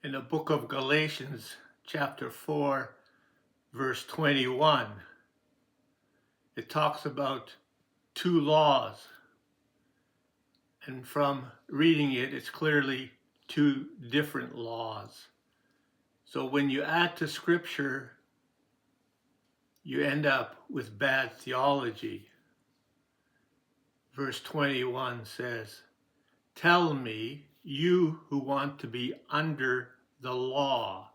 In the book of Galatians, chapter 4, verse 21, it talks about two laws. And from reading it, it's clearly two different laws. So when you add to Scripture, you end up with bad theology. Verse 21 says, "Tell me, you who want to be under the law,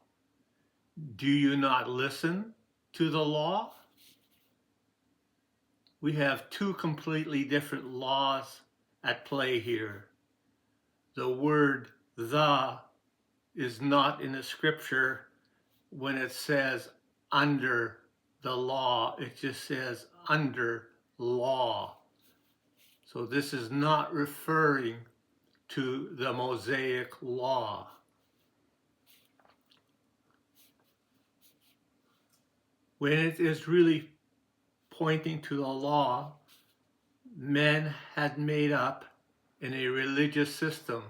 do you not listen to the law?" We have two completely different laws at play here. The word "the" is not in the Scripture when it says under the law. It just says under law. So this is not referring to the Mosaic Law. When it is really pointing to the law, men had made up in a religious system.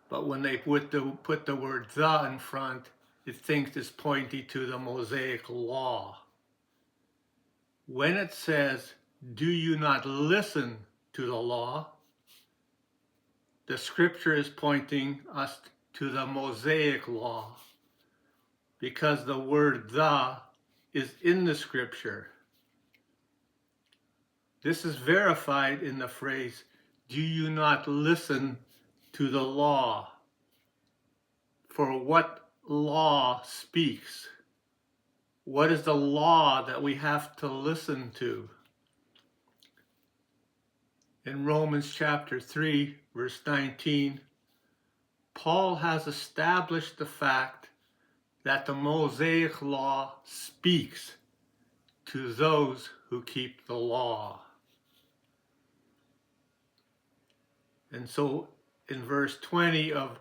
But when they put the word "the" in front, it thinks it's pointing to the Mosaic Law. When it says, "Do you not listen to the law?" the Scripture is pointing us to the Mosaic Law, because the word "the" is in the Scripture. This is verified in the phrase, "Do you not listen to the law?" For what law speaks? What is the law that we have to listen to? In Romans chapter 3, verse 19, Paul has established the fact that the Mosaic Law speaks to those who keep the law. And so in verse 20 of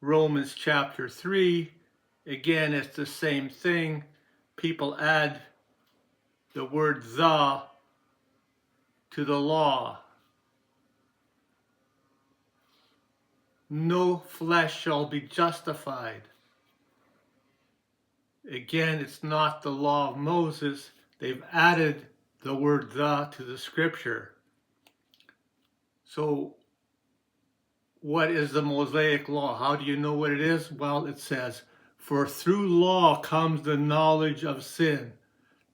Romans chapter 3, again, it's the same thing. People add the word "the" to the law. No flesh shall be justified. Again, it's not the law of Moses. They've added the word "the" to the Scripture. So what is the Mosaic Law? How do you know what it is? Well, it says, "For through law comes the knowledge of sin."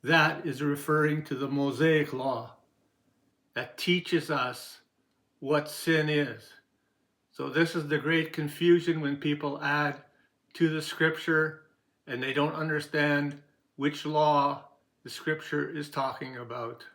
That is referring to the Mosaic Law that teaches us what sin is. So this is the great confusion when people add to the Scripture and they don't understand which law the Scripture is talking about.